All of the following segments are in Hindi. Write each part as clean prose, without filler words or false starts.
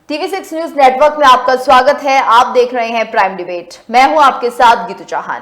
TV6 न्यूज नेटवर्क में आपका स्वागत है। आप देख रहे हैं प्राइम डिबेट। मैं हूं आपके साथ गीतू चौहान।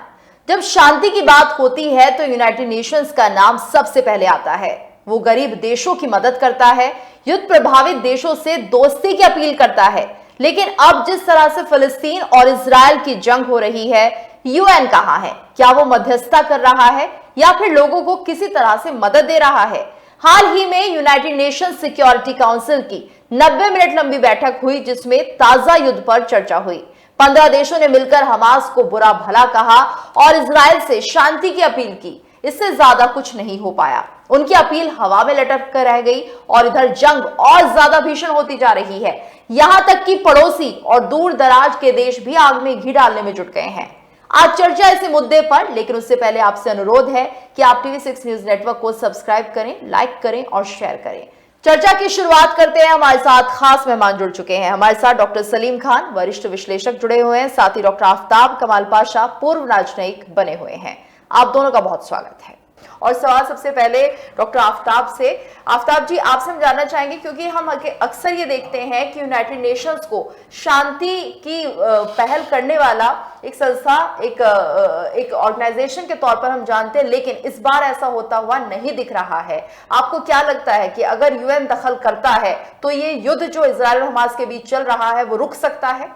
जब शांति की बात होती है तो यूनाइटेड नेशंस का नाम सबसे पहले आता है। वो गरीब देशों की मदद करता है, युद्ध प्रभावित देशों से दोस्ती की अपील करता है। लेकिन अब जिस तरह से फिलिस्तीन और इजराइल की जंग हो रही है, यूएन कहां है? क्या वो मध्यस्थता कर रहा है या फिर लोगों को किसी तरह से मदद दे रहा है? हाल ही में यूनाइटेड नेशंस सिक्योरिटी काउंसिल की 90 मिनट लंबी बैठक हुई, जिसमें ताजा युद्ध पर चर्चा हुई। 15 देशों ने मिलकर हमास को बुरा भला कहा और इजराइल से शांति की अपील की। इससे ज्यादा कुछ नहीं हो पाया। उनकी अपील हवा में लटक कर रह गई और इधर जंग और ज्यादा भीषण होती जा रही है। यहां तक कि पड़ोसी और दूर दराज के देश भी आग में घी डालने में जुट गए हैं। आज चर्चा इसी मुद्दे पर, लेकिन उससे पहले आपसे अनुरोध है कि आप TV6 न्यूज नेटवर्क को सब्सक्राइब करें, लाइक करें और शेयर करें। चर्चा की शुरुआत करते हैं। हमारे साथ खास मेहमान जुड़ चुके हैं। हमारे साथ डॉक्टर सलीम खान, वरिष्ठ विश्लेषक, जुड़े हुए हैं। साथ ही डॉक्टर आफ्ताब कमाल पाशा, पूर्व राजनयिक बने हुए हैं। आप दोनों का बहुत स्वागत है। और सवाल सबसे पहले डॉक्टर आफ्ताब से। आफ्ताब जी, आपसे हम जानना चाहेंगे, क्योंकि हम अक्सर ये देखते हैं कि यूनाइटेड नेशंस को शांति की पहल करने वाला एक संस्था, एक ऑर्गेनाइजेशन के तौर पर हम जानते हैं, लेकिन इस बार ऐसा होता हुआ नहीं दिख रहा है। आपको क्या लगता है कि अगर यूएन दखल करता है तो ये युद्ध जो इजराइल और हमास के बीच चल रहा है वो रुक सकता है?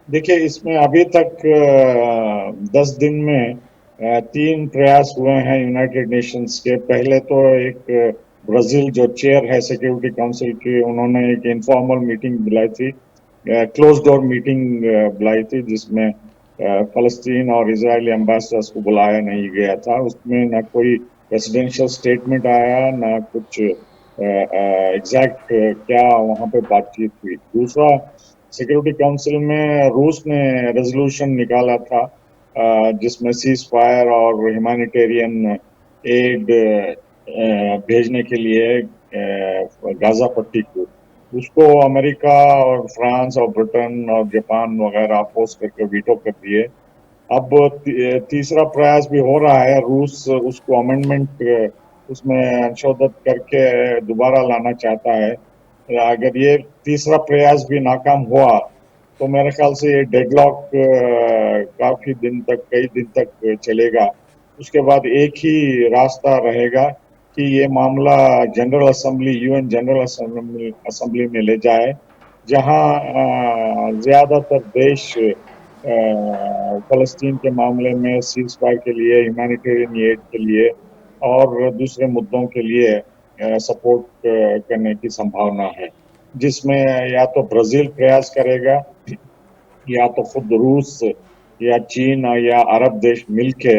देखिए, इसमें अभी तक 10 दिन में 3 प्रयास हुए हैं यूनाइटेड नेशंस के। पहले तो एक ब्राजील जो चेयर है सिक्योरिटी काउंसिल की, उन्होंने एक इनफॉर्मल मीटिंग बुलाई थी, क्लोज डोर मीटिंग बुलाई थी, जिसमें फलस्तीन और इजरायली एम्बेसडर्स को बुलाया नहीं गया था। उसमें ना कोई प्रेसिडेंशियल स्टेटमेंट आया, ना कुछ एग्जैक्ट क्या वहाँ पे बातचीत हुई। दूसरा, सिक्योरिटी काउंसिल में रूस ने रेजोल्यूशन निकाला था जिसमें सीज फायर और ह्यूमैनिटेरियन एड भेजने के लिए गाजा पट्टी को, उसको अमेरिका और फ्रांस और ब्रिटेन और जापान वगैरह अपोज करके वीटो कर दिए। अब तीसरा प्रयास भी हो रहा है। रूस उसको अमेंडमेंट उसमें संशोधित करके दोबारा लाना चाहता है। अगर ये तीसरा प्रयास भी नाकाम हुआ तो मेरे ख्याल से ये डेडलॉक काफी दिन तक, कई दिन तक चलेगा। उसके बाद एक ही रास्ता रहेगा कि ये मामला general assembly, UN general assembly में ले जाए, जहां ज्यादातर देश फलस्तीन के मामले में सीज फायर के लिए, ह्यूमैनिटेरियन एड के लिए और दूसरे मुद्दों के लिए सपोर्ट करने की संभावना है, जिसमें या तो ब्राजील प्रयास करेगा या तो खुद रूस या चीन या अरब देश मिलके,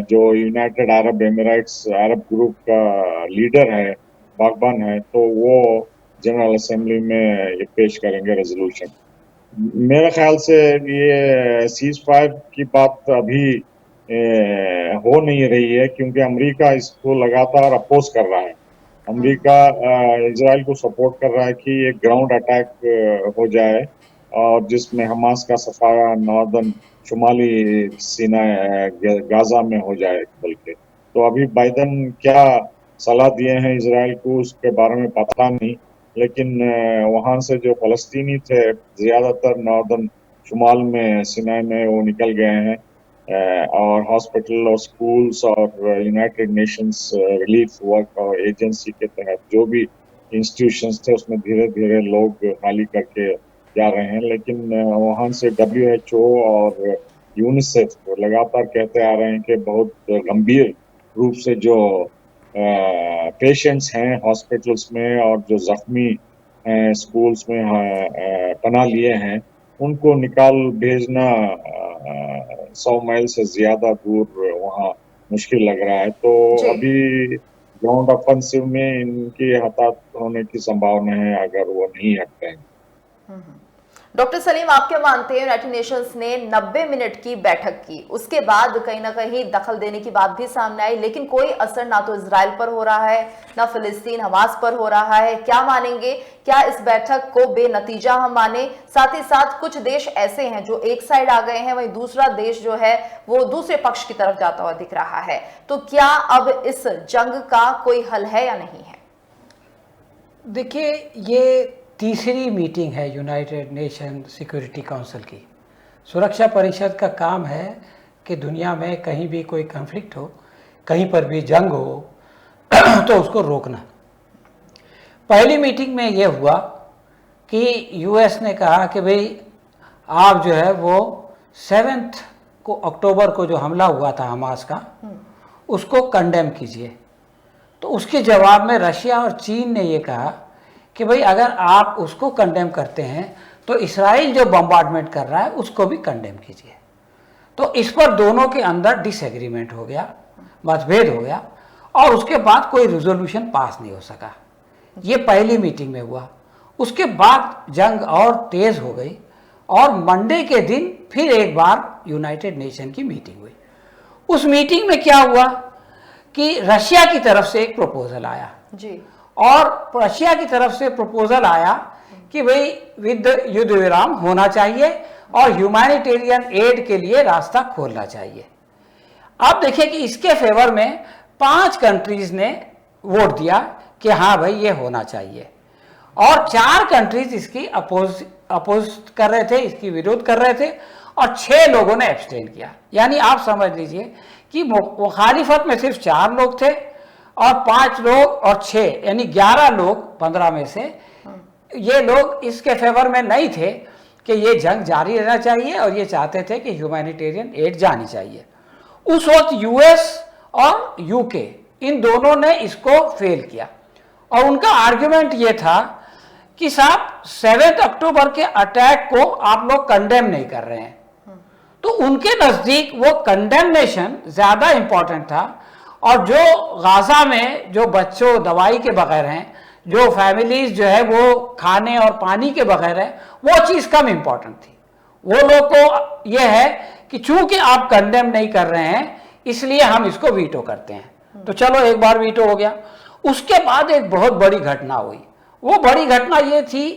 जो यूनाइटेड अरब एमिरेट्स अरब ग्रुप का लीडर है, बागबान है, तो वो जनरल असेंबली में ये पेश करेंगे रेजोल्यूशन। मेरे ख्याल से ये सीज फायर की बात अभी हो नहीं रही है, क्योंकि अमेरिका इसको लगातार अपोज कर रहा है। अमेरिका इजराइल को सपोर्ट कर रहा है कि एक ग्राउंड अटैक हो जाए और जिसमें हमास का सफाया नॉर्दर्न शुमाली सीना गाजा में हो जाए बल्कि। तो अभी बाइडन क्या सलाह दिए हैं इजराइल को उसके बारे में पता नहीं, लेकिन वहां से जो फलस्तीनी थे ज्यादातर नॉर्दर्न शुमाल में सिनाई में वो निकल गए हैं, और हॉस्पिटल और स्कूल्स और यूनाइटेड नेशंस रिलीफ वर्क और एजेंसी के तहत जो भी इंस्टीट्यूशंस थे उसमें धीरे धीरे लोग खाली करके जा रहे हैं। लेकिन वहां से WHO और यूनिसेफ लगातार कहते आ रहे हैं कि बहुत गंभीर रूप से जो पेशेंट्स हैं हॉस्पिटल्स में और जो जख्मी स्कूल्स में पनाह लिए हैं, उनको निकाल भेजना 100 माइल से ज्यादा दूर वहाँ मुश्किल लग रहा है। तो अभी ग्राउंड ऑफेंसिव में इनकी हताहत होने की संभावना है अगर वो नहीं हटते हैं। डॉक्टर सलीम, आप क्या मानते हैं? यूनाइटेड नेशंस ने 90 मिनट की बैठक की, उसके बाद कहीं ना कहीं दखल देने की बात भी सामने आई, लेकिन कोई असर ना तो इजराइल पर हो रहा है, ना फिलिस्तीन हमास पर हो रहा है। क्या मानेंगे? क्या इस बैठक को बेनतीजा हम माने? साथ ही साथ कुछ देश ऐसे हैं जो एक साइड आ गए हैं, वहीं दूसरा देश जो है वो दूसरे पक्ष की तरफ जाता हुआ दिख रहा है। तो क्या अब इस जंग का कोई हल है या नहीं है? देखिए, ये तीसरी मीटिंग है यूनाइटेड नेशन सिक्योरिटी काउंसिल की। सुरक्षा परिषद का काम है कि दुनिया में कहीं भी कोई कॉन्फ्लिक्ट हो, कहीं पर भी जंग हो तो उसको रोकना। पहली मीटिंग में ये हुआ कि यूएस ने कहा कि भाई आप जो है वो 7 अक्टूबर को जो हमला हुआ था हमास का, उसको कंडेम कीजिए। तो उसके जवाब में रशिया और चीन ने ये कहा कि भाई अगर आप उसको कंडेम करते हैं तो इसराइल जो बम्बार्डमेंट कर रहा है उसको भी कंडेम कीजिए। तो इस पर दोनों के अंदर डिसएग्रीमेंट हो गया, मतभेद हो गया, और उसके बाद कोई रिजोल्यूशन पास नहीं हो सका। ये पहली मीटिंग में हुआ। उसके बाद जंग और तेज हो गई और मंडे के दिन फिर एक बार यूनाइटेड नेशन की मीटिंग हुई। उस मीटिंग में क्या हुआ कि रशिया की तरफ से एक प्रपोजल आया जी, और रशिया की तरफ से प्रपोजल आया कि भाई युद्ध विराम होना चाहिए और ह्यूमैनिटेरियन एड के लिए रास्ता खोलना चाहिए। आप देखिए कि इसके फेवर में 5 कंट्रीज ने वोट दिया कि हाँ भाई ये होना चाहिए, और 4 कंट्रीज इसकी अपोज कर रहे थे, इसकी विरोध कर रहे थे, और 6 लोगों ने एब्सटेन किया। यानी आप समझ लीजिए कि मुखालिफत में सिर्फ 4 लोग थे और 5 लोग और 6 यानी 11 लोग 15 में से ये लोग इसके फेवर में नहीं थे कि ये जंग जारी रहना चाहिए, और ये चाहते थे कि ह्यूमैनिटेरियन एड जानी चाहिए। उस वक्त यूएस और यूके इन दोनों ने इसको फेल किया, और उनका आर्ग्यूमेंट ये था कि साहब 7 अक्टूबर के अटैक को आप लोग कंडेम नहीं कर रहे हैं। तो उनके नज़दीक वो कंडेमनेशन ज़्यादा इम्पॉर्टेंट था, और जो गाज़ा में जो बच्चों दवाई के बगैर हैं, जो फैमिलीज जो है वो खाने और पानी के बगैर है, वो चीज़ कम इम्पॉर्टेंट थी। वो लोग को ये है कि चूंकि आप कंडेम नहीं कर रहे हैं इसलिए हम इसको वीटो करते हैं। तो चलो एक बार वीटो हो गया। उसके बाद एक बहुत बड़ी घटना हुई। वो बड़ी घटना ये थी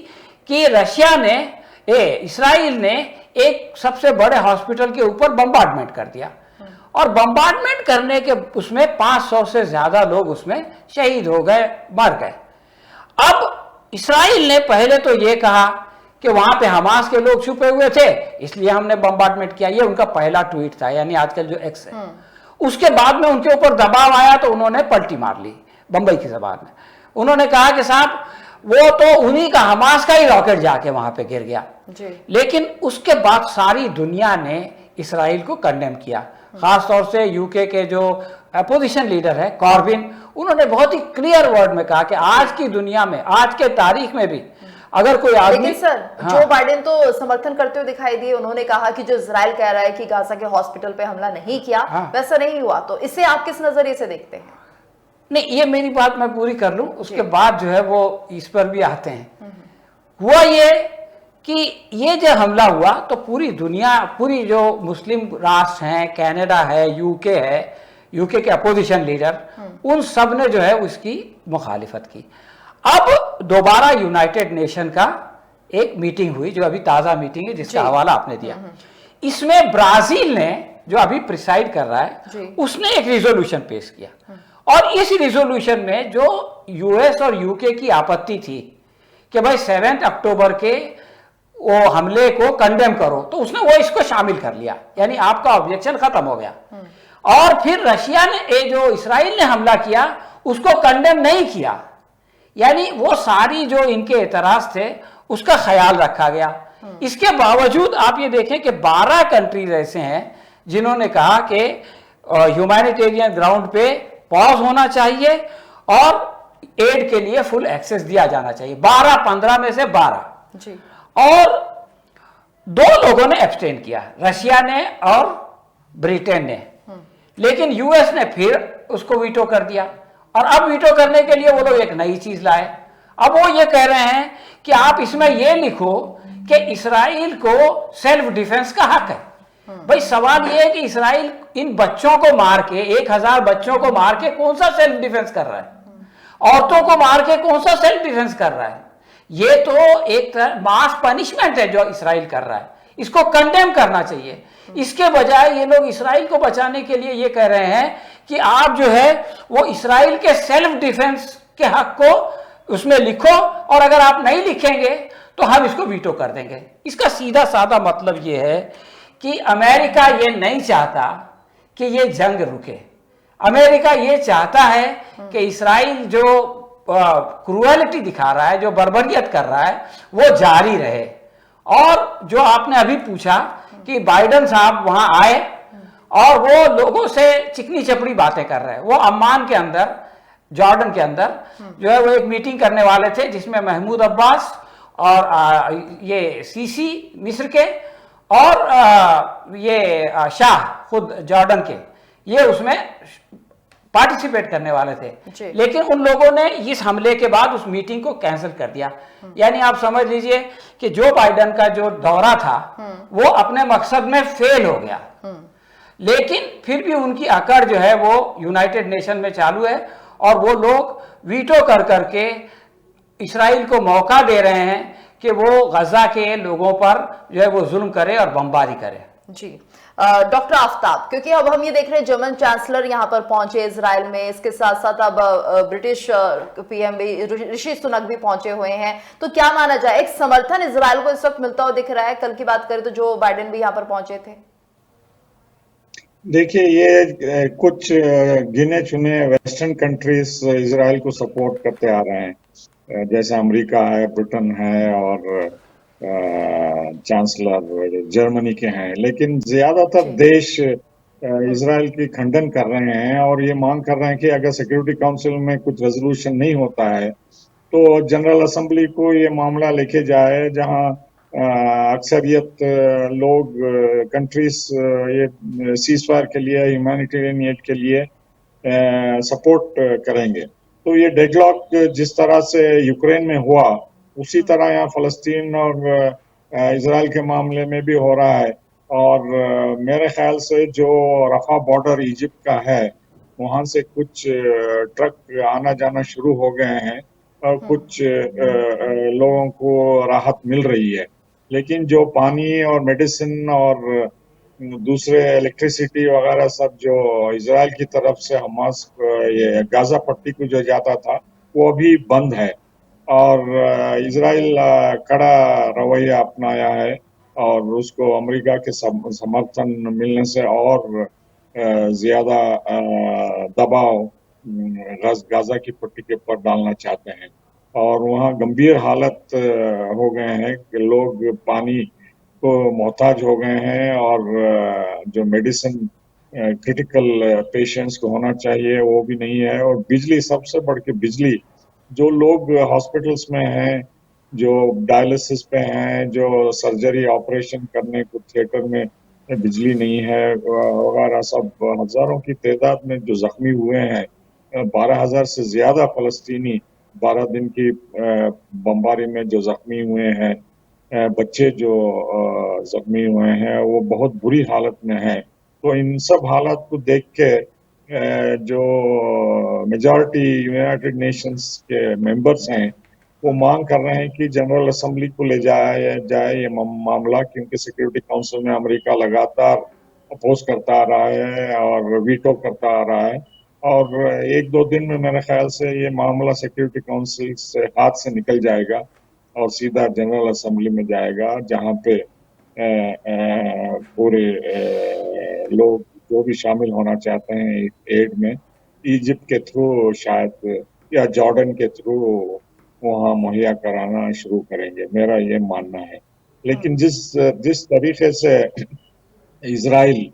कि रशिया ने इसराइल ने एक सबसे बड़े हॉस्पिटल के ऊपर बम्बार्डमेंट कर दिया, और बम्बार्डमेंट करने के उसमें 500 से ज्यादा लोग उसमें शहीद हो गए, मर गए। अब इसराइल ने पहले तो ये कहा कि वहां पे हमास के लोग छुपे हुए थे इसलिए हमने बम्बार्डमेंट किया। ये उनका पहला ट्वीट था, यानी आजकल जो एक्स है। उसके बाद में उनके ऊपर दबाव आया तो उन्होंने पलटी मार ली बंबई की जबान में। उन्होंने कहा कि साहब वो तो उन्हीं का, हमास का ही रॉकेट जाके वहां पे गिर गया जी। लेकिन उसके बाद सारी दुनिया ने इसराइल को कंडेम किया। खासतौर से यूके के जो अपोजिशन लीडर है कॉर्बिन, उन्होंने बहुत ही क्लियर वर्ड में कहा कि आज की दुनिया में, आज के तारीख में भी अगर कोई आदमी, लेकिन सर जो बाइडेन तो समर्थन करते हुए दिखाई दिए। उन्होंने कहा कि जो इजराइल कह रहा है कि गाजा के हॉस्पिटल पे हमला नहीं किया, वैसा नहीं हुआ। तो इसे आप किस नजरिए से देखते हैं? नहीं, ये मेरी बात मैं पूरी कर लूं, उसके बाद जो है वो इस पर भी आते हैं। हुआ ये कि ये जो हमला हुआ तो पूरी दुनिया, पूरी जो मुस्लिम राष्ट्र हैं, कनाडा है, यूके है, यूके के अपोजिशन लीडर, उन सब ने जो है उसकी मुखालिफत की। अब दोबारा यूनाइटेड नेशन का एक मीटिंग हुई, जो अभी ताज़ा मीटिंग है जिसका हवाला आपने दिया। इसमें ब्राजील ने, जो अभी प्रिसाइड कर रहा है, उसने एक रिजोल्यूशन पेश किया, और इस रिजोल्यूशन में जो यूएस और यूके की आपत्ति थी कि भाई 7 अक्टूबर के वो हमले को कंडेम करो, तो उसने वो इसको शामिल कर लिया, यानी आपका ऑब्जेक्शन खत्म हो गया। और फिर रशिया ने, जो इसराइल ने हमला किया, उसको कंडेम नहीं किया, यानी वो सारी जो इनके एतराज थे उसका ख्याल रखा गया। इसके बावजूद आप ये देखें कि 12 कंट्रीज ऐसे हैं जिन्होंने कहा कि ह्यूमैनिटेरियन ग्राउंड पे पॉज होना चाहिए और एड के लिए फुल एक्सेस दिया जाना चाहिए। 12-15 में से 12 जी। और 2 लोगों ने एब्सटेन किया, रशिया ने और ब्रिटेन ने, लेकिन यूएस ने फिर उसको वीटो कर दिया। और अब वीटो करने के लिए वो लोग एक नई चीज लाए। अब वो ये कह रहे हैं कि आप इसमें ये लिखो कि इसराइल को सेल्फ डिफेंस का हक है। भाई सवाल ये है कि इसराइल इन बच्चों को मार के, 1000 बच्चों को मार के कौन सा सेल्फ डिफेंस कर रहा है? औरतों को मार के कौन सा सेल्फ डिफेंस कर रहा है? ये तो एक मास पनिशमेंट है जो इसराइल कर रहा है, इसको कंडेम करना चाहिए। इसके बजाय ये लोग इसराइल को बचाने के लिए ये कह रहे हैं कि आप जो है वो इसराइल के सेल्फ डिफेंस के हक को उसमें लिखो, और अगर आप नहीं लिखेंगे तो हम इसको वीटो कर देंगे। इसका सीधा साधा मतलब ये है कि अमेरिका ये नहीं चाहता कि ये जंग रुके। अमेरिका ये चाहता है कि इसराइल जो क्रूएलिटी दिखा रहा है, जो बर्बरियत कर रहा है, वो जारी रहे। और जो आपने अभी पूछा कि बाइडेन साहब वहां आए और वो लोगों से चिकनी चपड़ी बातें कर रहे हैं। वो अम्मान के अंदर, जॉर्डन के अंदर जो है वो एक मीटिंग करने वाले थे, जिसमें महमूद अब्बास और ये सीसी मिस्र के और ये शाह खुद जॉर्डन के, ये उसमें पार्टिसिपेट करने वाले थे। लेकिन उन लोगों ने इस हमले के बाद उस मीटिंग को कैंसिल कर दिया। यानी आप समझ लीजिए कि जो बाइडेन का जो दौरा था वो अपने मकसद में फेल हो गया। लेकिन फिर भी उनकी अकड़ जो है वो यूनाइटेड नेशन में चालू है, और वो लोग वीटो कर करके इसराइल को मौका दे रहे हैं कि वो गजा के लोगों पर जो है वो जुल्म करे और बमबारी करे। जी डॉक्टर आफ्ताब, क्योंकि अब हम ये देख रहे हैं जर्मन चांसलर यहाँ पर पहुंचे इजराइल में, इसके साथ साथ अब ब्रिटिश पीएम भी ऋषि सुनक भी पहुंचे हुए हैं, तो क्या माना जाए एक समर्थन इजराइल को इस वक्त मिलता हुआ दिख रहा है? कल की बात करें तो जो बाइडेन भी यहाँ पर पहुंचे थे। देखिए, ये कुछ गिने चुने वेस्टर्न कंट्रीज इजराइल को सपोर्ट करते आ रहे हैं, जैसे अमेरिका है, ब्रिटेन है और चांसलर जर्मनी के हैं। लेकिन ज्यादातर देश इजराइल की खंडन कर रहे हैं और ये मांग कर रहे हैं कि अगर सिक्योरिटी काउंसिल में कुछ रेजोल्यूशन नहीं होता है तो जनरल असेंबली को ये मामला लेके जाए, जहां अक्सरियत लोग कंट्रीज ये सीजफायर के लिए, ह्यूमैनिटेरियन एड के लिए सपोर्ट करेंगे। तो ये डेडलॉक जिस तरह से यूक्रेन में हुआ उसी तरह यहाँ फलस्तीन और इजराइल के मामले में भी हो रहा है। और मेरे ख्याल से जो रफा बॉर्डर इजिप्ट का है वहां से कुछ ट्रक आना जाना शुरू हो गए हैं और कुछ लोगों को राहत मिल रही है। लेकिन जो पानी और मेडिसिन और दूसरे इलेक्ट्रिसिटी वगैरह सब जो इजराइल की तरफ से हमास ये गाजा पट्टी को जो जाता था वो अभी बंद है। और इजराइल कड़ा रवैया अपनाया है और उसको अमेरिका के समर्थन मिलने से और ज्यादा दबाव गाजा की पट्टी के ऊपर डालना चाहते हैं। और वहाँ गंभीर हालत हो गए हैं कि लोग पानी को मोहताज हो गए हैं और जो मेडिसिन क्रिटिकल पेशेंट्स को होना चाहिए वो भी नहीं है। और बिजली, सबसे बढ़ के बिजली, जो लोग हॉस्पिटल्स में हैं, जो डायलिसिस पे हैं, जो सर्जरी ऑपरेशन करने को थिएटर में बिजली नहीं है वगैरह सब, हजारों की तादाद में जो जख्मी हुए हैं, 12,000 से ज्यादा फलस्तीनी 12 दिन की बमबारी में जो जख्मी हुए हैं, बच्चे जो जख्मी हुए हैं, वो बहुत बुरी हालत में हैं। तो इन सब हालात को देख के जो मेजॉरिटी यूनाइटेड नेशंस के मेंबर्स हैं वो मांग कर रहे हैं कि जनरल असेंबली को ले जाया जाए ये मामला, क्योंकि सिक्योरिटी काउंसिल में अमेरिका लगातार अपोज करता आ रहा है और वीटो करता आ रहा है। और एक दो दिन में मेरे ख्याल से ये मामला सिक्योरिटी काउंसिल से हाथ से निकल जाएगा और सीधा जनरल असेंबली में जाएगा, जहां पे पूरे लोग जो भी शामिल होना चाहते हैं एड में, इजिप्ट के थ्रू शायद या जॉर्डन के थ्रू वहाँ मुहैया कराना शुरू करेंगे, मेरा ये मानना है। लेकिन जिस तरीके से इजराइल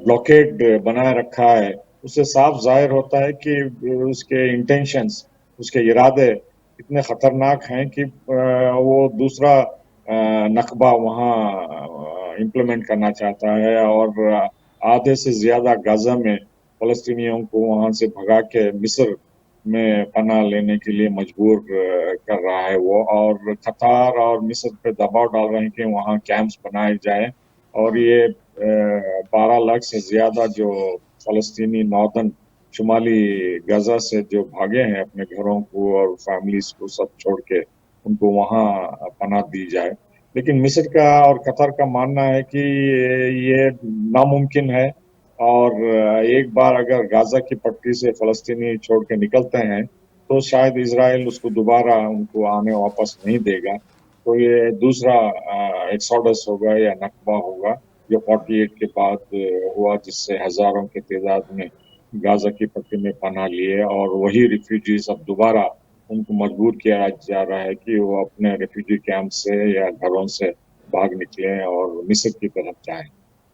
ब्लॉकेड बनाए रखा है उससे साफ जाहिर होता है कि उसके इंटेंशंस, उसके इरादे इतने खतरनाक हैं कि वो दूसरा नकबा वहाँ इम्प्लीमेंट करना चाहता है और आधे से ज्यादा गाजा में फलस्तीनियों को वहाँ से भगा के मिस्र में पनाह लेने के लिए मजबूर कर रहा है वो। और कतार और मिस्र पे दबाव डाल रहे हैं कि वहाँ कैंप्स बनाए जाए। और ये 12 लाख से ज्यादा जो फलस्तीनी नॉर्दर्न शुमाली गाजा से जो भागे हैं अपने घरों को और फैमिलीज को सब छोड़ के, उनको वहाँ पनाह दी जाए। लेकिन मिस्र का और कतर का मानना है कि ये नामुमकिन है और एक बार अगर गाजा की पट्टी से फलस्तीनी छोड़ के निकलते हैं तो शायद इजराइल उसको दोबारा उनको आने वापस नहीं देगा। तो ये दूसरा एक्सोडस होगा या नकबा होगा जो 48 के बाद हुआ, जिससे हजारों की तादाद में गाजा की पट्टी में पनाह लिए, और वही रिफ्यूजीज अब दोबारा उनको मजबूर किया जा रहा है कि वो अपने रेफ्यूजी कैंप से या घरों से भाग निकले और मिस्र की तरफ जाएं।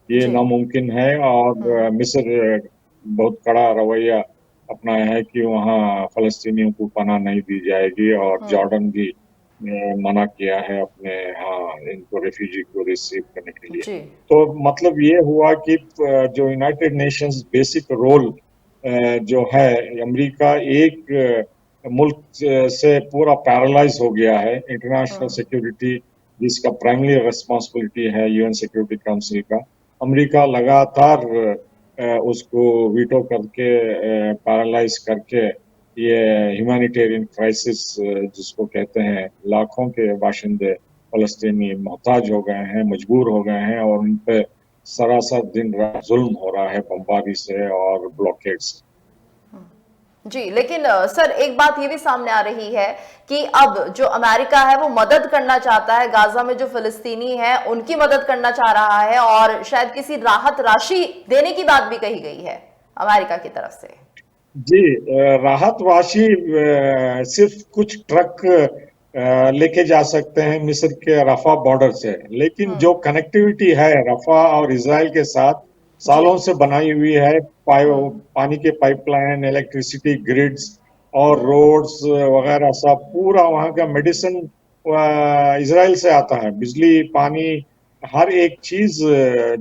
ये जी। नामुमकिन है, और मिस्र बहुत कड़ा रवैया अपनाया है कि वहाँ फलस्तीनियों को पनाह नहीं दी जाएगी, और जॉर्डन भी मना किया है अपने इनको रेफ्यूजी को रिसीव करने के लिए। जी। तो मतलब ये हुआ कि जो यूनाइटेड नेशंस बेसिक रोल जो है, अमेरिका एक मुल्क से पूरा पैरालाइज हो गया है। इंटरनेशनल सिक्योरिटी जिसका प्राइमरी रिस्पांसिबिलिटी है यूएन सिक्योरिटी काउंसिल का, अमेरिका लगातार उसको वीटो करके पैरालाइज करके ये ह्यूमैनिटेरियन क्राइसिस जिसको कहते हैं, लाखों के बाशिंदे फलस्तीनी मोहताज हो गए हैं, मजबूर हो गए हैं, और उन पे सरासर दिन रात जुल्म हो रहा है बमबारी से और ब्लॉकेड से। जी, लेकिन सर एक बात ये भी सामने आ रही है कि अब जो अमेरिका है वो मदद करना चाहता है, गाजा में जो फिलिस्तीनी है उनकी मदद करना चाह रहा है, और शायद किसी राहत राशि देने की बात भी कही गई है अमेरिका की तरफ से। जी, राहत राशि सिर्फ कुछ ट्रक लेके जा सकते हैं मिस्र के रफा बॉर्डर से, लेकिन जो कनेक्टिविटी है रफा और इजराइल के साथ सालों से बनाई हुई है, पानी के पाइपलाइन, इलेक्ट्रिसिटी ग्रिड्स और रोड्स वगैरह सब, पूरा वहाँ का मेडिसिन इजराइल से आता है। बिजली, पानी, हर एक चीज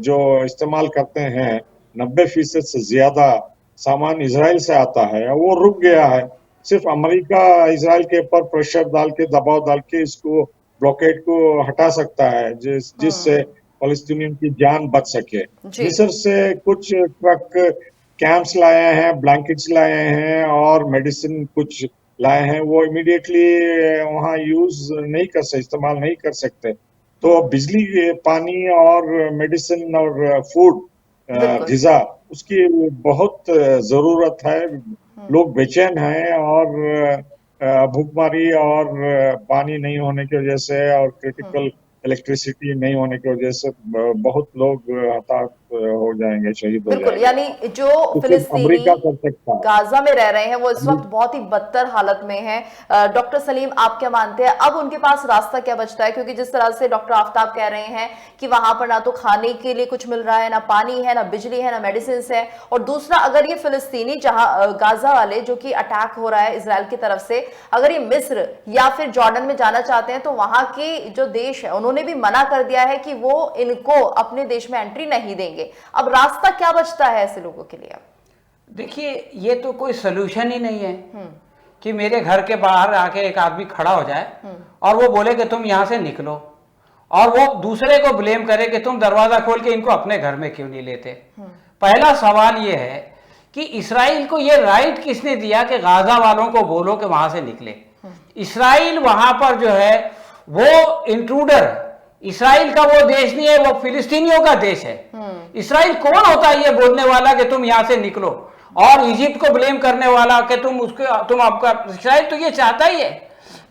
जो इस्तेमाल करते हैं 90% से ज्यादा सामान इजराइल से आता है। वो रुक गया है। सिर्फ अमेरिका इजराइल के ऊपर प्रेशर डाल के, दबाव डाल के इसको ब्लॉकेड को हटा सकता है, जिससे फलस्तीनियों की जान बच सके। मिस्र से कुछ ट्रक कैंप्स लाए हैं, ब्लैंकेट्स लाए हैं और मेडिसिन कुछ लाए हैं। वो इमीडिएटली वहाँ यूज नहीं कर सकते, इस्तेमाल नहीं कर सकते। तो बिजली, पानी और मेडिसिन और फूड, ग़िज़ा, उसकी बहुत जरूरत है। लोग बेचैन हैं, और भूखमरी और पानी नहीं होने की वजह से और क्रिटिकल इलेक्ट्रिसिटी नहीं होने की वजह से बहुत लोग हताहत हो जाएंगे, शहीद हो जाएंगे। बिल्कुल, यानी जो फिलिस्तीनी गाजा में रह रहे हैं वो इस वक्त बहुत ही बदतर हालत में हैं। डॉक्टर सलीम, आप क्या मानते हैं अब उनके पास रास्ता क्या बचता है? क्योंकि जिस तरह से डॉक्टर आफ्ताब कह रहे हैं कि वहां पर ना तो खाने के लिए कुछ मिल रहा है, ना पानी है, ना बिजली है, ना मेडिसिन है, और दूसरा अगर ये फिलिस्तीनी जहां गाजा वाले जो कि अटैक हो रहा है इसराइल की तरफ से, अगर ये मिस्र या फिर जॉर्डन में जाना चाहते हैं तो वहां के जो देश है उन्होंने भी मना कर दिया है कि वो इनको अपने देश में एंट्री नहीं देंगे। अब रास्ता क्या बचता है ऐसे लोगों के लिए? देखिए, ये तो कोई सलूशन ही नहीं है कि मेरे घर के बाहर आके एक आदमी खड़ा हो जाए और वो बोले कि तुम यहां से निकलो, और वो दूसरे को ब्लेम करे कि तुम दरवाजा खोल के इनको अपने घर में क्यों नहीं लेते। पहला सवाल ये है कि इसराइल को ये राइट किसने दिया कि गाजा वालों को बोलो कि वहां से निकले? इसराइल वहां पर जो है वो इंट्रूडर, इसराइल का वो देश नहीं है, वो फिलिस्तीनियों का देश है। इसराइल कौन होता है ये बोलने वाला कि तुम यहां से निकलो, और इजिप्ट को ब्लेम करने वाला कि तुम आपका? इसराइल तो ये चाहता ही है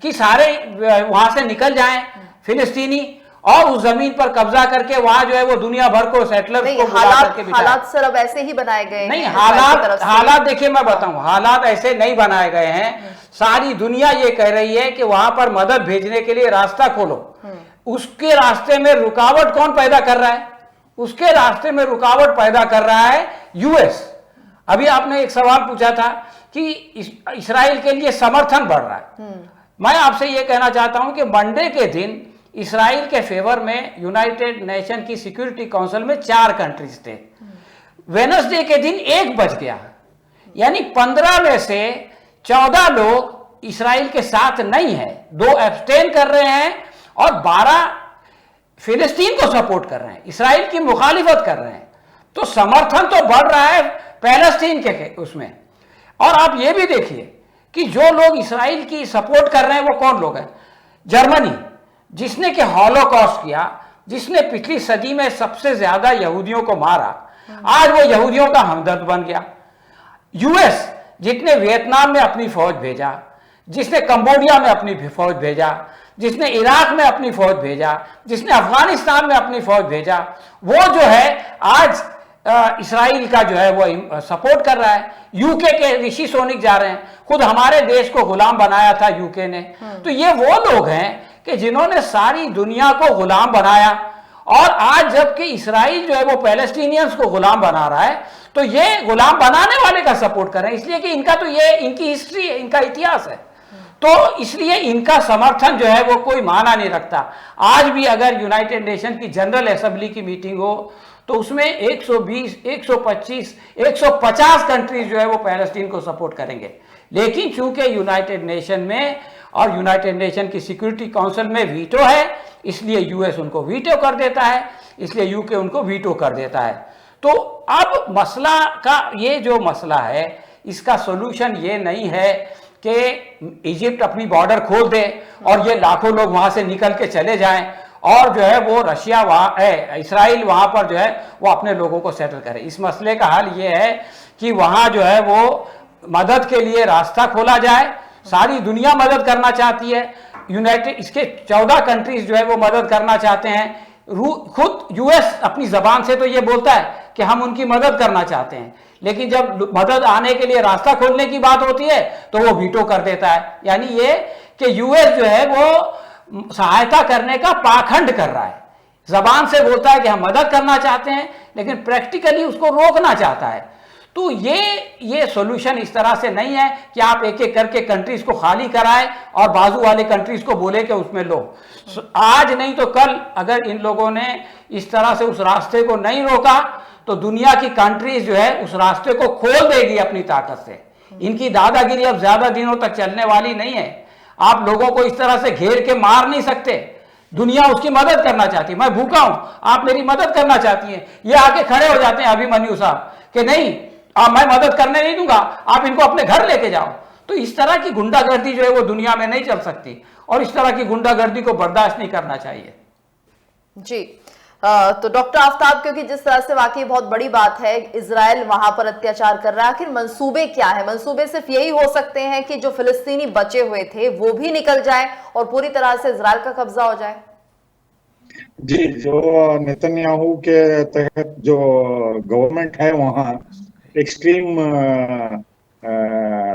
कि सारे वहां से निकल जाएं फिलिस्तीनी, और उस जमीन पर कब्जा करके वहां जो है वो दुनिया भर को सेटलर्स को बुला करके बिठाए। हालात सर अब ऐसे ही बनाए गए नहीं, हालात देखिए, मैं बताऊं, हालात ऐसे नहीं बनाए गए हैं। सारी दुनिया ये कह रही है कि वहां पर मदद भेजने के लिए रास्ता खोलो। उसके रास्ते में रुकावट कौन पैदा कर रहा है? उसके रास्ते में रुकावट पैदा कर रहा है यूएस। अभी आपने एक सवाल पूछा था कि इसराइल के लिए समर्थन बढ़ रहा है। मैं आपसे यह कहना चाहता हूं कि मंडे के दिन इसराइल के फेवर में यूनाइटेड नेशन की सिक्योरिटी काउंसिल में 4 कंट्रीज थे। वेडनेसडे के दिन 1 बच गया, यानी 15 में से 14 लोग इसराइल के साथ नहीं है, 2 एब्सटेन कर रहे हैं और 12 फिलिस्तीन को सपोर्ट कर रहे हैं, इसराइल की मुखालिफत कर रहे हैं। तो समर्थन तो बढ़ रहा है पैलेस्टीन के उसमें। और आप ये भी देखिए कि जो लोग इसराइल की सपोर्ट कर रहे हैं वो कौन लोग हैं? जर्मनी, जिसने कि हॉलोकॉस्ट किया, जिसने पिछली सदी में सबसे ज्यादा यहूदियों को मारा, आज वो यहूदियों का हमदर्द बन गया। यूएस, जिसने वियतनाम में अपनी फौज भेजा, जिसने कंबोडिया में अपनी फौज भेजा, जिसने इराक में अपनी फौज भेजा, जिसने अफगानिस्तान में अपनी फौज भेजा, वो जो है आज इसराइल का जो है वो सपोर्ट कर रहा है। यूके के ऋषि सोनिक जा रहे हैं, खुद हमारे देश को गुलाम बनाया था यूके ने। तो ये वो लोग हैं कि जिन्होंने सारी दुनिया को गुलाम बनाया, और आज जबकि इसराइल जो है वो पैलेस्टीनियंस को गुलाम बना रहा है, तो ये गुलाम बनाने वाले का सपोर्ट कर रहे हैं, इसलिए कि इनका तो ये इनकी हिस्ट्री है, इनका इतिहास है। तो इसलिए इनका समर्थन जो है वो कोई माना नहीं रखता। आज भी अगर यूनाइटेड नेशन की जनरल असेंबली की मीटिंग हो तो उसमें 120, 125, 150 कंट्रीज जो है वो पैलेस्टीन को सपोर्ट करेंगे। लेकिन चूंकि यूनाइटेड नेशन में और यूनाइटेड नेशन की सिक्योरिटी काउंसिल में वीटो है, इसलिए यूएस उनको वीटो कर देता है, इसलिए यूके उनको वीटो कर देता है। तो अब मसला का ये जो मसला है, इसका सोल्यूशन ये नहीं है कि इजिप्ट अपनी बॉर्डर खोल दे और ये लाखों लोग वहां से निकल के चले जाएं और जो है वो रशिया वहाँ इसराइल वहां पर जो है वो अपने लोगों को सेटल करे। इस मसले का हल ये है कि वहां जो है वो मदद के लिए रास्ता खोला जाए। सारी दुनिया मदद करना चाहती है, यूनाइटेड इसके 14 कंट्रीज जो है वो मदद करना चाहते हैं। खुद यूएस अपनी जबान से तो ये बोलता है कि हम उनकी मदद करना चाहते हैं, लेकिन जब मदद आने के लिए रास्ता खोलने की बात होती है तो वो वीटो कर देता है। यानी ये कि यूएस जो है वो सहायता करने का पाखंड कर रहा है। जबान से बोलता है कि हम मदद करना चाहते हैं, लेकिन प्रैक्टिकली उसको रोकना चाहता है। तो ये सॉल्यूशन इस तरह से नहीं है कि आप एक एक करके कंट्रीज को खाली कराएं और बाजू वाले कंट्रीज को बोले कि उसमें लो। आज नहीं तो कल अगर इन लोगों ने इस तरह से उस रास्ते को नहीं रोका तो दुनिया की कंट्रीज जो है उस रास्ते को खोल देगी अपनी ताकत से। इनकी दादागिरी अब ज्यादा दिनों तक चलने वाली नहीं है। आप लोगों को इस तरह से घेर के मार नहीं सकते। दुनिया उसकी मदद करना चाहती है, मैं भूखा हूं, आप मेरी मदद करना चाहती हैं, ये आके खड़े हो जाते हैं अभिमन्यु साहब कि नहीं मैं मदद करने नहीं दूंगा, आप इनको अपने घर लेके जाओ। तो इस तरह की गुंडागर्दी जो है वो दुनिया में नहीं चल सकती, और इस तरह की गुंडागर्दी को बर्दाश्त नहीं करना चाहिए। जी तो डॉक्टर आफ्ताब, क्योंकि जिस तरह से वाकई बहुत बड़ी बात है, इजराइल वहां पर अत्याचार कर रहा है, आखिर मंसूबे क्या है? मंसूबे सिर्फ यही हो सकते हैं कि जो फिलिस्तीनी बचे हुए थे वो भी निकल जाएं और पूरी तरह से इजराइल का कब्जा हो जाए। जी, जो नेतन्याहू के तहत जो गवर्नमेंट है वहाँ एक्सट्रीम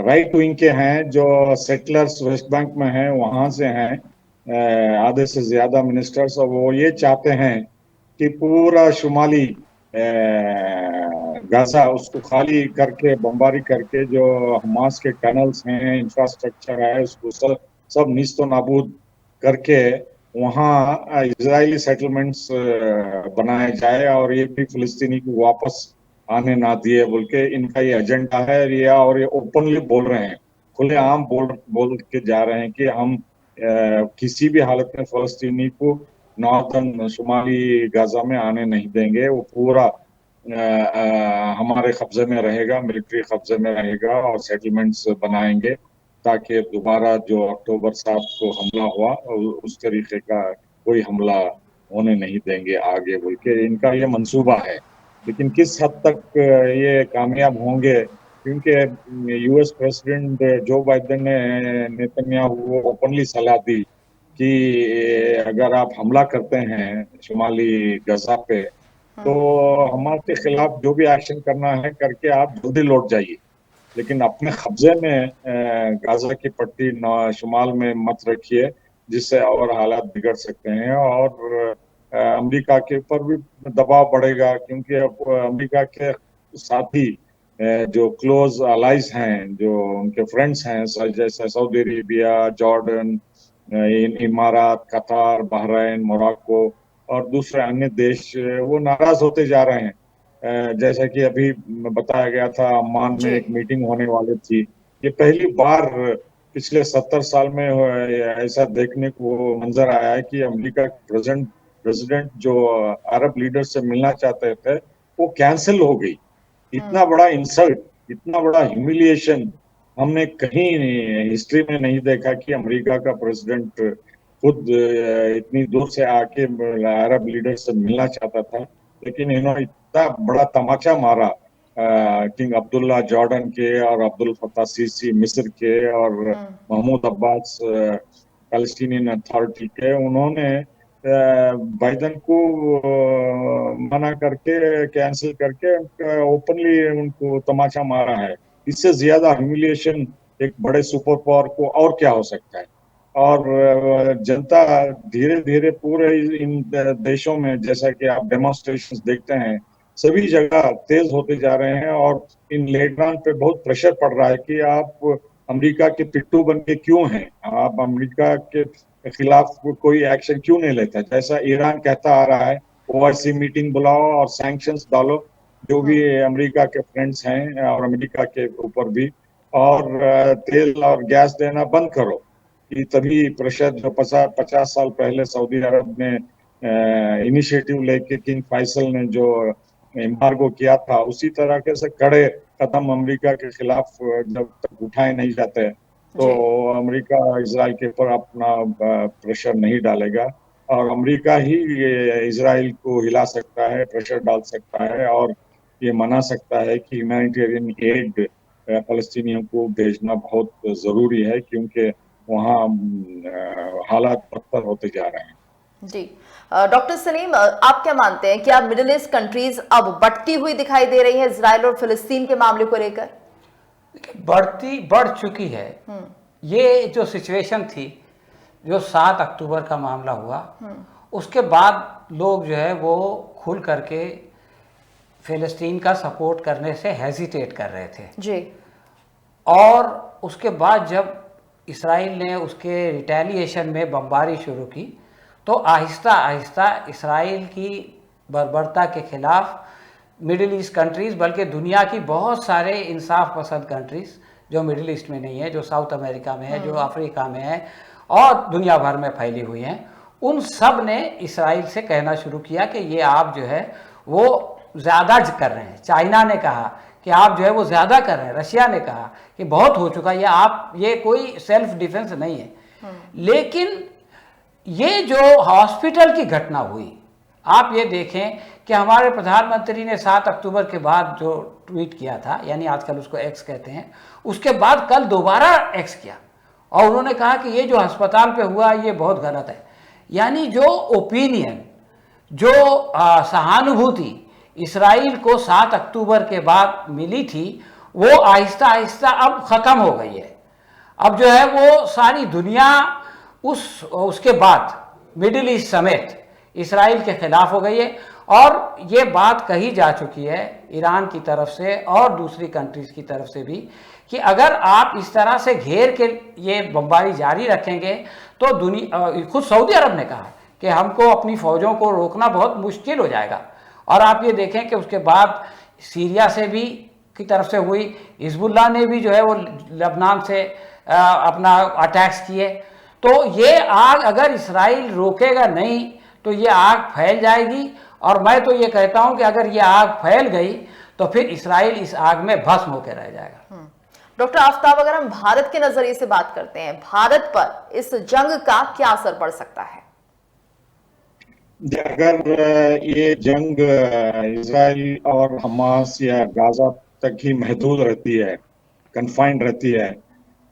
राइट विंग के हैं, जो सेटलर्स वेस्ट बैंक में हैं वहां से हैं आधे से ज्यादा मिनिस्टर्स, और वो ये चाहते हैं कि पूरा शुमाली गाजा उसको खाली करके, बमबारी करके, जो हमास के टनल्स हैं, इंफ्रास्ट्रक्चर है, उसको सब निस्तो नाबूद करके वहाँ इजरायली सेटलमेंट्स बनाए जाए और ये भी फिलिस्तीनी को वापस आने ना दिए बोल के इनका ये एजेंडा है। और ये ओपनली बोल रहे हैं, खुलेआम बोल के जा रहे हैं कि हम किसी भी हालत में फिलिस्तीनी को नॉर्थन शुमाली गाजा में आने नहीं देंगे। वो पूरा हमारे कब्जे में रहेगा, मिलिट्री कब्जे में रहेगा, और सेटलमेंट्स बनाएंगे ताकि दोबारा जो अक्टूबर 7 को हमला हुआ उस तरीके का कोई हमला होने नहीं देंगे आगे बोल के इनका ये मंसूबा है। लेकिन किस हद तक ये कामयाब होंगे, क्योंकि यूएस प्रेसिडेंट जो बाइडेन ने नेतन्याहू को ओपनली सलाह दी कि अगर आप हमला करते हैं शुमाली गाजा पे तो हमारे खिलाफ जो भी एक्शन करना है करके आप जल्दी लौट जाइए, लेकिन अपने कब्जे में गाजा की पट्टी शुमाल में मत रखिए, जिससे और हालात बिगड़ सकते हैं और अमेरिका के ऊपर भी दबाव बढ़ेगा, क्योंकि अब अमेरिका के साथी जो क्लोज अलाइज हैं, जो उनके फ्रेंड्स हैं, जैसे सऊदी अरेबिया, जॉर्डन, इमारात, कतार, बहरीन, मोरक्को और दूसरे अन्य देश, वो नाराज होते जा रहे हैं। जैसा कि अभी बताया गया था, अम्मान में एक मीटिंग होने वाली थी। ये पहली बार पिछले 70 साल में ऐसा देखने को मंजर आया है कि अमेरिका के प्रेसिडेंट जो अरब लीडर से मिलना चाहते थे वो कैंसिल हो गई। इतना बड़ा इंसल्ट, इतना बड़ा ह्यूमिलिएशन हमने कहीं हिस्ट्री में नहीं देखा कि अमेरिका का प्रेसिडेंट खुद इतनी दूर से आके अरब लीडर से मिलना चाहता था, लेकिन इन्होंने इतना बड़ा तमाचा मारा किंग अब्दुल्ला जॉर्डन के और अब्दुल फत्ताह सीसी मिस्र के और महमूद अब्बास पैलेस्टीनियन अथॉरिटी के, उन्होंने बाइडन को मना करके, कैंसिल करके ओपनली उनको तमाचा मारा है। इससे ज्यादा ह्यूमिलिएशन एक बड़े सुपर पावर को और क्या हो सकता है। और जनता धीरे धीरे पूरे इन देशों में, जैसा कि आप डेमोन्स्ट्रेशन देखते हैं, सभी जगह तेज होते जा रहे हैं और इन लीडरान पे बहुत प्रेशर पड़ रहा है कि आप अमेरिका के पिट्ठू बन के क्यों हैं, आप अमेरिका के खिलाफ कोई एक्शन क्यों नहीं लेता। जैसा ईरान कहता आ रहा है, ओआईसी मीटिंग बुलाओ और सैंक्शंस डालो, जो भी अमेरिका के फ्रेंड्स हैं और अमेरिका के ऊपर भी, और तेल और गैस देना बंद करो। कि तभी प्रेशर जो 50 साल पहले सऊदी अरब ने इनिशिएटिव लेके किंग फैसल ने जो एम्बार्गो किया था, उसी तरह के से कड़े कदम अमेरिका के खिलाफ जब तक उठाए नहीं जाते तो अमेरिका इजराइल के ऊपर अपना प्रेशर नहीं डालेगा। और अमेरिका ही इजराइल को हिला सकता है, प्रेशर डाल सकता है और ये मना सकता है कि ह्यूमैनिटेरियन एड फलस्तीनियों को भेजना बहुत जरूरी है, क्योंकि वहाँ हालात बदतर होते जा रहे हैं। जी डॉक्टर सलीम, आप क्या मानते हैं, क्या मिडिल ईस्ट कंट्रीज अब बढ़ती हुई दिखाई दे रही है इजराइल और फिलिस्तीन के मामले को लेकर? बढ़ चुकी है। ये जो सिचुएशन थी, जो 7 अक्टूबर का मामला हुआ, उसके बाद लोग जो है वो खुल करके फिलिस्तीन का सपोर्ट करने से हेजिटेट कर रहे थे जी। और उसके बाद जब इसराइल ने उसके रिटेलिएशन में बमबारी शुरू की, तो आहिस्ता आहिस्ता इसराइल की बर्बरता के खिलाफ मिडिल ईस्ट कंट्रीज़, बल्कि दुनिया की बहुत सारे इंसाफ पसंद कंट्रीज़ जो मिडिल ईस्ट में नहीं है, जो साउथ अमेरिका में है, जो अफ्रीका में है और दुनिया भर में फैली हुई हैं, उन सब ने इसराइल से कहना शुरू किया कि ये आप जो है वो ज़्यादा कर रहे हैं। चाइना ने कहा कि आप जो है वो ज़्यादा कर रहे हैं, रशिया ने कहा कि बहुत हो चुका, ये कोई सेल्फ डिफेंस नहीं है। लेकिन ये जो हॉस्पिटल की घटना हुई, आप ये देखें कि हमारे प्रधानमंत्री ने 7 अक्टूबर के बाद जो ट्वीट किया था, यानी आजकल उसको एक्स कहते हैं, उसके बाद कल दोबारा एक्स किया और उन्होंने कहा कि ये जो अस्पताल पे हुआ ये बहुत गलत है। यानी जो ओपिनियन, जो सहानुभूति इसराइल को 7 अक्टूबर के बाद मिली थी, वो आहिस्ता आहिस्ता अब ख़त्म हो गई है। अब जो है वो सारी दुनिया उसके बाद मिडिल ईस्ट समेत इसराइल के खिलाफ हो गई है और ये बात कही जा चुकी है ईरान की तरफ से और दूसरी कंट्रीज़ की तरफ से भी कि अगर आप इस तरह से घेर के ये बमबारी जारी रखेंगे तो खुद सऊदी अरब ने कहा कि हमको अपनी फ़ौजों को रोकना बहुत मुश्किल हो जाएगा। और आप ये देखें कि उसके बाद सीरिया से भी की तरफ से हुई, हिजबुल्लाह ने भी जो है वो लबनान से अपना अटैक्स किए। तो ये आग अगर इसराइल रोकेगा नहीं तो ये आग फैल जाएगी और मैं तो ये कहता हूं कि अगर ये आग फैल गई तो फिर इसराइल इस आग में भस्म होकर रह जाएगा। डॉक्टर आफ्ताब, अगर हम भारत के नजरिए से बात करते हैं, भारत पर इस जंग का क्या असर पड़ सकता है? अगर ये जंग इजराइल और हमास या गाजा तक ही महदूद रहती है, कन्फाइंड रहती है,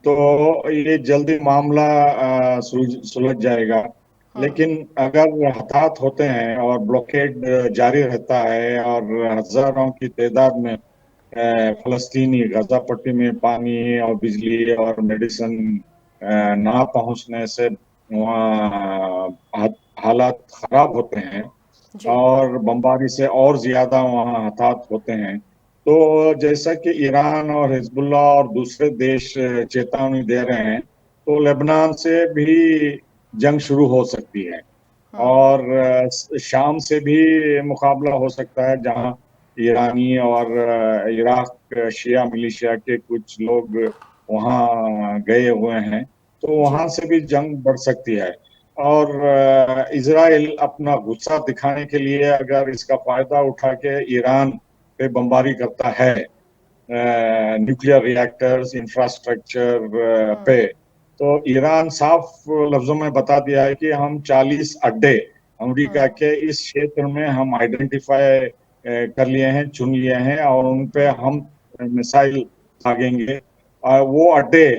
तो ये जल्दी मामला सुलझ जाएगा। लेकिन अगर हताहत होते हैं और ब्लॉकेड जारी रहता है और हजारों की तादाद में फलस्तीनी गाजा पट्टी में पानी और बिजली और मेडिसिन ना पहुंचने से वहाँ हालात खराब होते हैं और बमबारी से और ज्यादा वहाँ हताहत होते हैं। तो जैसा कि ईरान और हिजबुल्लाह और दूसरे देश चेतावनी दे रहे हैं, तो लेबनान से भी जंग शुरू हो सकती है और शाम से भी मुकाबला हो सकता है, जहां ईरानी और इराक शिया मिलिशिया के कुछ लोग वहां गए हुए हैं, तो वहां से भी जंग बढ़ सकती है। और इजराइल अपना गुस्सा दिखाने के लिए अगर इसका फायदा उठा के ईरान पे बमबारी करता है, न्यूक्लियर रिएक्टर्स, इंफ्रास्ट्रक्चर पे, तो ईरान साफ लफ्जों में बता दिया है कि हम 40 अड्डे अमेरिका के इस क्षेत्र में हम आइडेंटिफाई कर लिए हैं, चुन लिए हैं और उन पे हम मिसाइल दागेंगे। वो अड्डे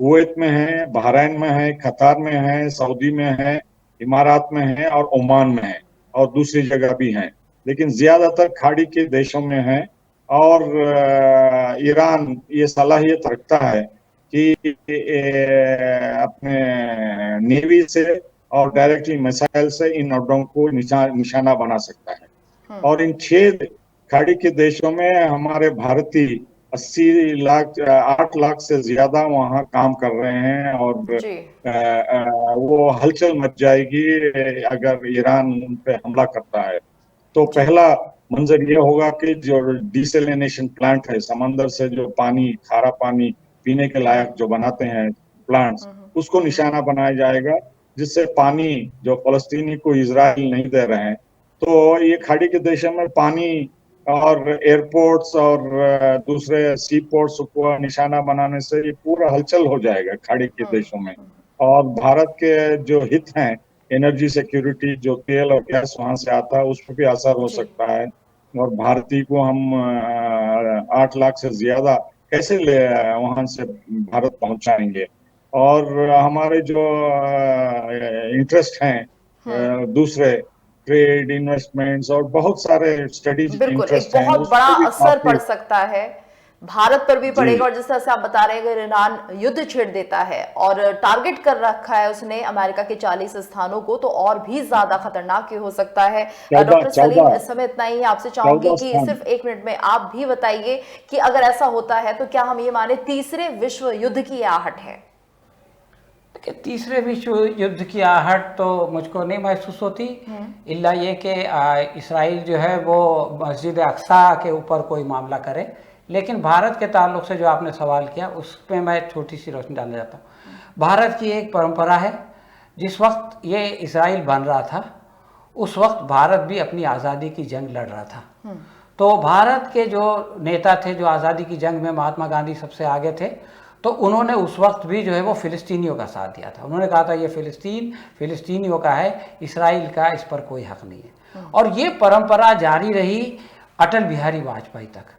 कुवैत में है, बहरीन में है, कतार में है, सऊदी में है, इमारात में है और ओमान में है और दूसरी जगह भी हैं, लेकिन ज्यादातर खाड़ी के देशों में है। और ईरान ये सलाहियत रखता है कि अपने नेवी से और डायरेक्टली मिसाइल से इन अड्डों को निशाना बना सकता है। और इन 6 खाड़ी के देशों में हमारे भारतीय 8 लाख से ज्यादा वहां काम कर रहे हैं और वो हलचल मच जाएगी अगर ईरान उन पे हमला करता है। तो पहला मंजर ये होगा कि जो डिसैलिनेशन प्लांट है, समंदर से जो पानी, खारा पानी पीने के लायक जो बनाते हैं प्लांट्स, उसको निशाना बनाया जाएगा, जिससे पानी जो फलस्तीनी को इजराइल नहीं दे रहे हैं। तो ये खाड़ी के देशों में पानी और एयरपोर्ट्स और दूसरे सी पोर्ट्स को निशाना बनाने से ये पूरा हलचल हो जाएगा खाड़ी के देशों में। और भारत के जो हित हैं, एनर्जी सिक्योरिटी, जो तेल और गैस वहां से आता है, उस पर भी असर हो सकता है। और भारतीय को हम 8 लाख से ज्यादा कैसे ले वहां से भारत पहुंचाएंगे। और हमारे जो इंटरेस्ट हैं दूसरे ट्रेड, इन्वेस्टमेंट्स और बहुत सारे स्टडीज इंटरेस्ट हैं, बहुत बड़ा असर पड़ सकता है, भारत पर भी पड़ेगा। और जिस तरह से आप बता रहे हैं, अगर ईरान युद्ध छेड़ देता है और टारगेट कर रखा है उसने अमेरिका के 40 स्थानों को, तो और भी ज्यादा खतरनाक हो सकता है। डॉक्टर सलीम, इस समय इतना ही आपसे चाहूंगी कि सिर्फ 1 मिनट में आप भी बताइए कि अगर ऐसा होता है तो क्या हम ये माने तीसरे विश्व युद्ध की आहट है? तीसरे विश्व युद्ध की आहट तो मुझको नहीं महसूस होती, इल्ला ये कि इसराइल जो है वो मस्जिद अक्सा के ऊपर कोई मामला करे। लेकिन भारत के ताल्लुक से जो आपने सवाल किया, उस पर मैं छोटी सी रोशनी डालना चाहता हूँ। भारत की एक परंपरा है, जिस वक्त ये इसराइल बन रहा था उस वक्त भारत भी अपनी आज़ादी की जंग लड़ रहा था। तो भारत के जो नेता थे, जो आज़ादी की जंग में महात्मा गांधी सबसे आगे थे, तो उन्होंने उस वक्त भी जो है वो फिलिस्तीनियों का साथ दिया था। उन्होंने कहा था ये फिलिस्तीनियों का है, इसराइल का इस पर कोई हक नहीं है। और ये परंपरा जारी रही अटल बिहारी वाजपेयी तक।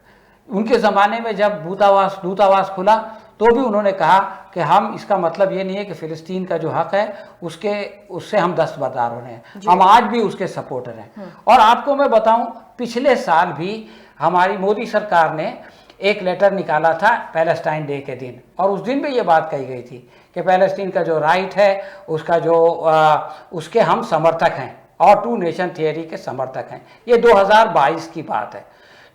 उनके ज़माने में जब दूतावास खुला तो भी उन्होंने कहा कि हम, इसका मतलब ये नहीं है कि फ़िलिस्तीन का जो हक है उससे हम दस्तबरदार हो रहे हैं, हम आज भी उसके सपोर्टर हैं। और आपको मैं बताऊं, पिछले साल भी हमारी मोदी सरकार ने एक लेटर निकाला था पैलेस्टाइन डे के दिन, और उस दिन भी ये बात कही गई थी कि पैलेस्टीन का जो राइट है उसका जो उसके हम समर्थक हैं और 2 नेशन थियरी के समर्थक हैं। ये 2022 की बात है।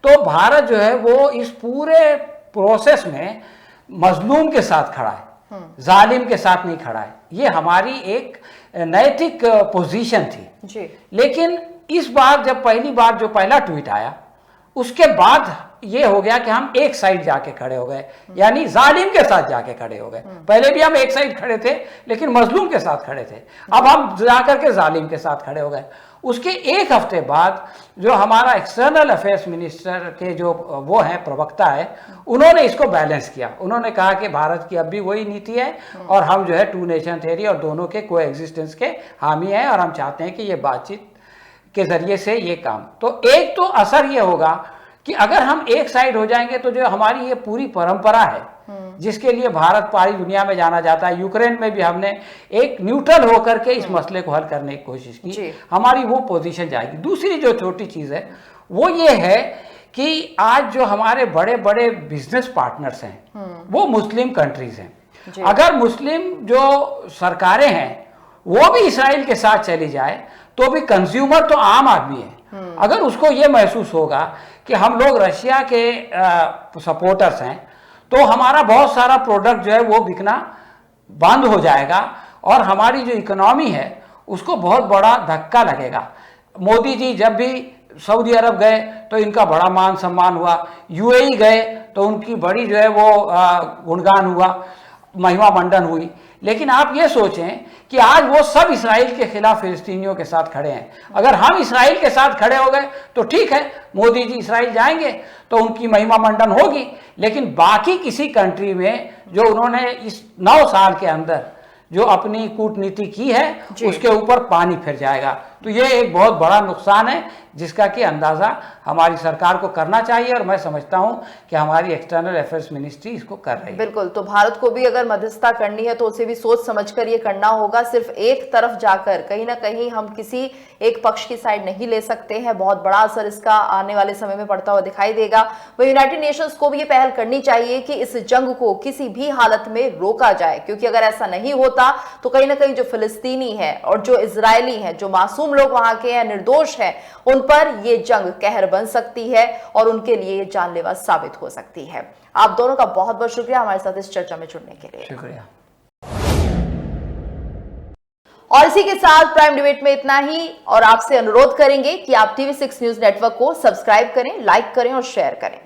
तो भारत जो है वो इस पूरे प्रोसेस में मजलूम के साथ खड़ा है, जालिम के साथ नहीं खड़ा है। ये हमारी एक नैतिक पोजीशन थी जी। लेकिन इस बार जब पहली बार जो पहला ट्वीट आया, उसके बाद ये हो गया कि हम एक साइड जाके खड़े हो गए, यानी जालिम के साथ जाके खड़े हो गए। पहले भी हम एक साइड खड़े थे लेकिन मजलूम के साथ खड़े थे, अब हम जाकर के जालिम के साथ खड़े हो गए। उसके 1 हफ्ते बाद जो हमारा एक्सटर्नल अफेयर्स मिनिस्टर के जो वो हैं, प्रवक्ता है, उन्होंने इसको बैलेंस किया। उन्होंने कहा कि भारत की अब भी वही नीति है और हम जो है 2 नेशन थियरी और दोनों के को एग्जिस्टेंस के हामी हैं, और हम चाहते हैं कि ये बातचीत के जरिए से ये काम। तो एक तो असर ये होगा कि अगर हम एक साइड हो जाएंगे तो जो हमारी ये पूरी परंपरा है जिसके लिए भारत पूरी दुनिया में जाना जाता है, यूक्रेन में भी हमने एक न्यूट्रल होकर के इस मसले को हल करने की कोशिश की, हमारी वो पोजीशन जाएगी। दूसरी जो छोटी चीज़ है वो ये है कि आज जो हमारे बड़े बड़े बिजनेस पार्टनर्स हैं वो मुस्लिम कंट्रीज हैं। अगर मुस्लिम जो सरकारें हैं वो भी इसराइल के साथ चली जाए तो भी कंज्यूमर तो आम आदमी है, अगर उसको ये महसूस होगा कि हम लोग रशिया के सपोर्टर्स हैं तो हमारा बहुत सारा प्रोडक्ट जो है वो बिकना बंद हो जाएगा और हमारी जो इकोनॉमी है उसको बहुत बड़ा धक्का लगेगा। मोदी जी जब भी सऊदी अरब गए तो इनका बड़ा मान सम्मान हुआ, यूएई गए तो उनकी बड़ी जो है वो गुणगान हुआ, महिमा मंडन हुई। लेकिन आप ये सोचें कि आज वो सब इसराइल के खिलाफ फिलिस्तीनियों के साथ खड़े हैं। अगर हम इसराइल के साथ खड़े हो गए तो ठीक है, मोदी जी इसराइल जाएंगे तो उनकी महिमा मंडन होगी, लेकिन बाकी किसी कंट्री में जो उन्होंने इस 9 साल के अंदर जो अपनी कूटनीति की है उसके ऊपर पानी फिर जाएगा। तो ये एक बहुत बड़ा नुकसान है जिसका कि अंदाज़ा हमारी सरकार को करना चाहिए, और मैं समझता हूं कि हमारी एक्सटर्नल अफेयर्स मिनिस्ट्री इसको कर रही है। बिल्कुल, तो भारत को भी अगर मध्यस्थता करनी है तो उसे भी सोच समझकर ये करना होगा। सिर्फ एक तरफ जाकर कहीं ना कहीं हम किसी एक पक्ष की साइड नहीं ले सकते हैं। बहुत बड़ा असर इसका आने वाले समय में पड़ता हुआ दिखाई देगा। वह यूनाइटेड नेशंस को भी ये पहल करनी चाहिए कि इस जंग को किसी भी हालत में रोका जाए, क्योंकि अगर ऐसा नहीं होता तो कहीं ना कहीं जो फिलिस्तीनी है और जो इजरायली हैं, जो मासूम लोग वहां के हैं, निर्दोष हैं, उन पर ये जंग कहर बन सकती है और उनके लिए ये जानलेवा साबित हो सकती है। आप दोनों का बहुत बहुत शुक्रिया हमारे साथ इस चर्चा में जुड़ने के लिए। शुक्रिया। और इसी के साथ प्राइम डिबेट में इतना ही, और आपसे अनुरोध करेंगे कि आप TV6 न्यूज नेटवर्क को सब्सक्राइब करें, लाइक करें और शेयर करें।